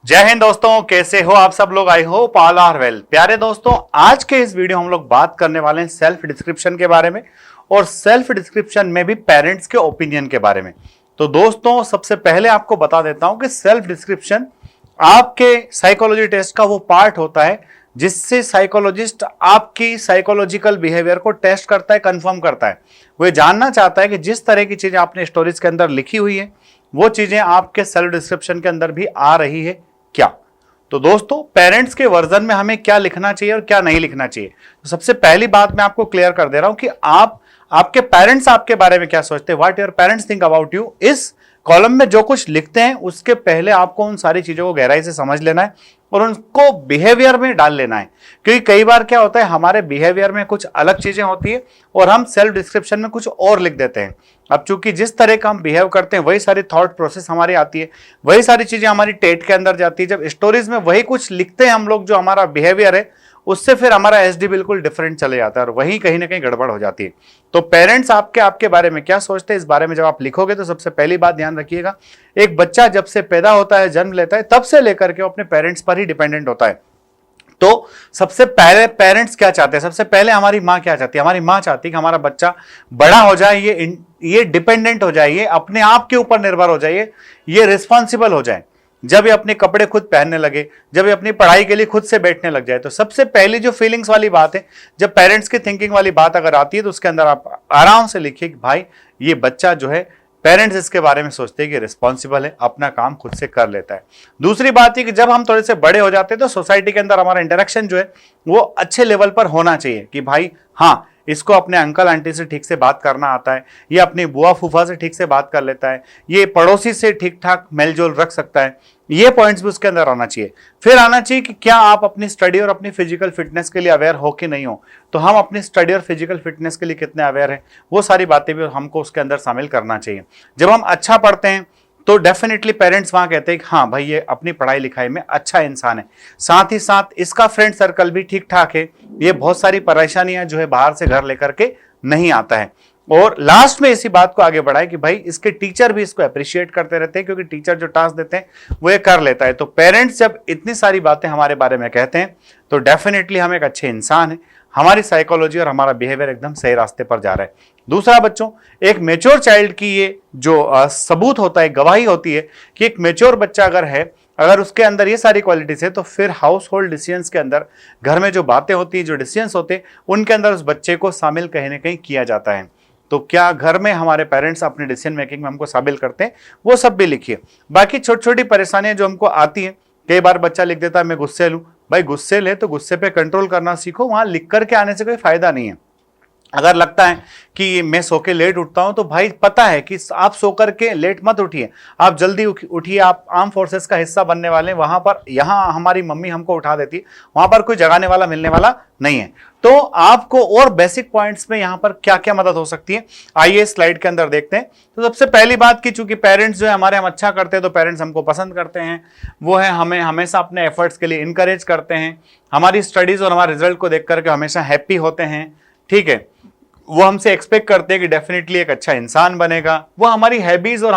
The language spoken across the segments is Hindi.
जय हिंद दोस्तों, कैसे हो आप सब लोग। I hope all are well. प्यारे दोस्तों, आज के इस वीडियो हम लोग बात करने वाले हैं सेल्फ डिस्क्रिप्शन के बारे में और सेल्फ डिस्क्रिप्शन में भी पेरेंट्स के ओपिनियन के बारे में। तो दोस्तों, सबसे पहले आपको बता देता हूं कि सेल्फ डिस्क्रिप्शन आपके साइकोलॉजी टेस्ट का वो पार्ट होता है जिससे साइकोलॉजिस्ट आपकी साइकोलॉजिकल बिहेवियर को टेस्ट करता है, कंफर्म करता है। वो ये जानना चाहता है कि जिस तरह की चीजें आपने स्टोरीज के अंदर लिखी हुई है वो चीजें आपके सेल्फ डिस्क्रिप्शन के अंदर भी आ रही है क्या। तो दोस्तों, पेरेंट्स के वर्जन में हमें क्या लिखना चाहिए और क्या नहीं लिखना चाहिए। तो सबसे पहली बात मैं आपको क्लियर कर दे रहा हूं कि आपके पेरेंट्स आपके बारे में क्या सोचते हैं, what your parents think about you. इस कॉलम में जो कुछ लिखते हैं उसके पहले आपको उन सारी चीजों को गहराई से समझ लेना है और उनको बिहेवियर में डाल लेना है। क्योंकि कई बार क्या होता है, हमारे बिहेवियर में कुछ अलग चीजें होती है और हम सेल्फ डिस्क्रिप्शन में कुछ और लिख देते हैं। अब चूंकि जिस तरह का हम बिहेव करते हैं वही सारी थॉट प्रोसेस हमारी आती है, वही सारी चीजें हमारी टेट के अंदर जाती है। जब स्टोरीज में वही कुछ लिखते हैं हम लोग, जो हमारा बिहेवियर है, उससे फिर हमारा एसडी बिल्कुल डिफरेंट चले जाता है और वहीं कहीं ना कहीं गड़बड़ हो जाती है। तो पेरेंट्स आपके बारे में क्या सोचते हैं, इस बारे में जब आप लिखोगे तो सबसे पहली बात ध्यान रखिएगा, एक बच्चा जब से पैदा होता है, जन्म लेता है, तब से लेकर के वो अपने पेरेंट्स पर ही डिपेंडेंट होता है। तो सबसे पहले पेरेंट्स क्या चाहते हैं, सबसे पहले हमारी माँ क्या चाहती है, हमारी माँ चाहती है कि हमारा बच्चा बड़ा हो जाए, ये डिपेंडेंट हो जाए, ये अपने आप के ऊपर निर्भर हो जाए, ये रिस्पॉन्सिबल हो जाए। जब ये अपने कपड़े खुद पहनने लगे, जब ये अपनी पढ़ाई के लिए खुद से बैठने लग जाए, तो सबसे पहली जो फीलिंग्स वाली बात है, जब पेरेंट्स की थिंकिंग वाली बात अगर आती है तो उसके अंदर आप आराम से लिखिए कि भाई ये बच्चा जो है, पेरेंट्स इसके बारे में सोचते हैं कि रिस्पॉन्सिबल है, अपना काम खुद से कर लेता है। दूसरी बात है कि जब हम थोड़े से बड़े हो जाते हैं तो सोसाइटी के अंदर हमारा इंटरेक्शन जो है वो अच्छे लेवल पर होना चाहिए कि भाई हाँ, इसको अपने अंकल आंटी से ठीक से बात करना आता है, ये अपनी बुआ फूफा से ठीक से बात कर लेता है, ये पड़ोसी से ठीक ठाक मेलजोल रख सकता है। ये पॉइंट्स भी उसके अंदर आना चाहिए। फिर आना चाहिए कि क्या आप अपनी स्टडी और अपनी फिजिकल फिटनेस के लिए अवेयर हो कि नहीं हो। तो हम अपनी स्टडी और फिजिकल फिटनेस के लिए कितने अवेयर हैं, वो सारी बातें भी हमको उसके अंदर शामिल करना चाहिए। जब हम अच्छा पढ़ते हैं तो डेफिनेटली पेरेंट्स वहां कहते हैं कि हाँ भाई, ये अपनी पढ़ाई लिखाई में अच्छा इंसान है, साथ ही साथ इसका फ्रेंड सर्कल भी ठीक ठाक है, ये बहुत सारी परेशानियां जो है बाहर से घर लेकर के नहीं आता है। और लास्ट में इसी बात को आगे बढ़ाए कि भाई इसके टीचर भी इसको अप्रिशिएट करते रहते हैं, क्योंकि टीचर जो टास्क देते हैं वो ये कर लेता है। तो पेरेंट्स जब इतनी सारी बातें हमारे बारे में कहते हैं तो डेफिनेटली हम एक अच्छे इंसान हैं, हमारी साइकोलॉजी और हमारा बिहेवियर एकदम सही रास्ते पर जा रहा है। दूसरा बच्चों, एक मेच्योर चाइल्ड की ये जो सबूत होता है, गवाही होती है कि एक मेच्योर बच्चा अगर उसके अंदर ये सारी क्वालिटीज है तो फिर हाउस होल्ड डिसीजंस के अंदर, घर में जो बातें होती है, जो डिसीजंस होते हैं, उनके अंदर उस बच्चे को शामिल कहीं ना कहीं किया जाता है। तो क्या घर में हमारे पेरेंट्स अपने डिसीजन मेकिंग में हमको शामिल करते हैं, वो सब भी लिखिए। बाकी छोटी छोटी परेशानियां जो हमको आती हैं, कई बार बच्चा लिख देता है मैं गुस्से लूं। भाई गुस्से ले तो गुस्से पे कंट्रोल करना सीखो, वहां लिख करके आने से कोई फायदा नहीं है। अगर लगता है कि मैं सो के लेट उठता हूं तो भाई पता है कि आप सो करके लेट मत उठिए, आप जल्दी उठिए। आप आर्म फोर्सेस का हिस्सा बनने वाले हैं, वहां पर, यहां हमारी मम्मी हमको उठा देती है, वहां पर कोई जगाने वाला मिलने वाला नहीं है। तो आपको और बेसिक पॉइंट्स में यहां पर क्या क्या मदद हो सकती है, आइए स्लाइड के अंदर देखते हैं। तो सबसे पहली बात की, चूंकि पेरेंट्स जो है हमारे, हम अच्छा करते हैं तो पेरेंट्स हमको पसंद करते हैं, वो है हमें हमेशा अपने एफर्ट्स के लिए इनकरेज करते हैं, हमारी स्टडीज और हमारे रिजल्ट को देख करके हमेशा हैप्पी होते हैं। ठीक है, वो हमसे एक्सपेक्ट करते हैं कि डेफिनेटली एक अच्छा इंसान बनेगा। वो हमारी हैबिट्स और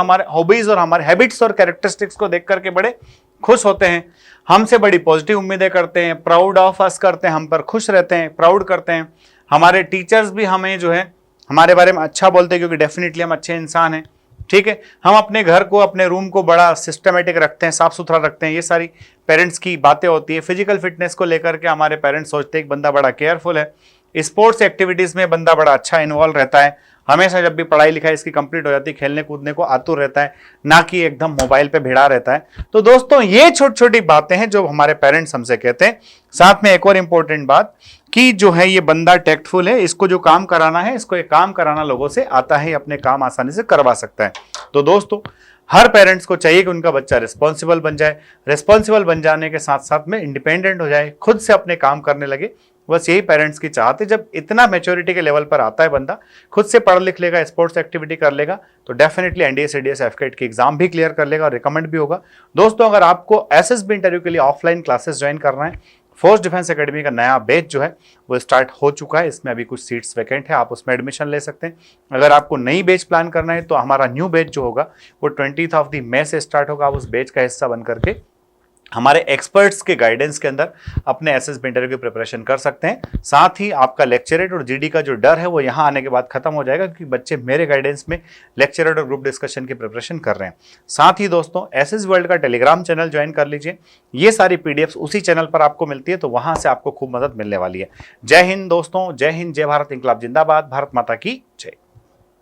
हमारे हैबिट्स और कैरेक्टरिस्टिक्स को देख करके बड़े खुश होते हैं, हमसे बड़ी पॉजिटिव उम्मीदें करते हैं, प्राउड ऑफ अस करते हैं, हम पर खुश रहते हैं, प्राउड करते हैं। हमारे टीचर्स भी हमें जो है हमारे बारे में अच्छा बोलते हैं, क्योंकि डेफिनेटली हम अच्छे इंसान हैं। ठीक है, हम अपने घर को, अपने रूम को बड़ा सिस्टमेटिक रखते हैं, साफ सुथरा रखते हैं। ये सारी पेरेंट्स की बातें होती है। फिजिकल फिटनेस को लेकर के हमारे पेरेंट्स सोचते हैं कि बंदा बड़ा केयरफुल है, स्पोर्ट्स एक्टिविटीज में बंदा बड़ा अच्छा इन्वॉल्व रहता है, हमेशा जब भी पढ़ाई लिखाई इसकी कंप्लीट हो जाती है खेलने कूदने को आतुर रहता है, ना कि एकदम मोबाइल पे भिड़ा रहता है। तो दोस्तों, ये छोटी छोटी बातें हैं जो हमारे पेरेंट्स हमसे कहते हैं। साथ में एक और इंपॉर्टेंट बात कि जो है ये बंदा टेक्टफुल है, इसको जो काम कराना है, इसको ये काम कराना लोगों से आता है, अपने काम आसानी से करवा सकता है। तो दोस्तों, हर पेरेंट्स को चाहिए कि उनका बच्चा रिस्पॉन्सिबल बन जाए, रिस्पॉन्सिबल बन जाने के साथ साथ में इंडिपेंडेंट हो जाए, खुद से अपने काम करने लगे। बस यही पेरेंट्स की चाहत है। जब इतना मैच्योरिटी के लेवल पर आता है बंदा, खुद से पढ़ लिख लेगा, स्पोर्ट्स एक्टिविटी कर लेगा, तो डेफिनेटली एनडीए सीडीएस एफकेट की एग्जाम भी क्लियर कर लेगा और रिकमेंड भी होगा। दोस्तों, अगर आपको एसएसबी इंटरव्यू के लिए ऑफलाइन क्लासेस ज्वाइन करना है, फोर्स डिफेंस एकेडमी का नया बैच जो है वो स्टार्ट हो चुका है। इसमें अभी कुछ सीट्स वैकेंट है, आप उसमें एडमिशन ले सकते हैं। अगर आपको नई बैच प्लान करना है तो हमारा न्यू बैच जो होगा वो 20 मई से स्टार्ट होगा। आप उस बैच का हिस्सा बन करके हमारे एक्सपर्ट्स के गाइडेंस के अंदर अपने एसएसबी इंटरव्यू की प्रिपरेशन कर सकते हैं। साथ ही आपका लेक्चरेट और जीडी का जो डर है वो यहाँ आने के बाद खत्म हो जाएगा, क्योंकि बच्चे मेरे गाइडेंस में लेक्चरेट और ग्रुप डिस्कशन की प्रिपरेशन कर रहे हैं। साथ ही दोस्तों एसएस वर्ल्ड का टेलीग्राम चैनल ज्वाइन कर लीजिए, ये सारी पीडीएफ्स उसी चैनल पर आपको मिलती है, तो वहां से आपको खूब मदद मिलने वाली है। जय हिंद दोस्तों, जय हिंद, जय भारत, इंकलाब जिंदाबाद, भारत माता की जय।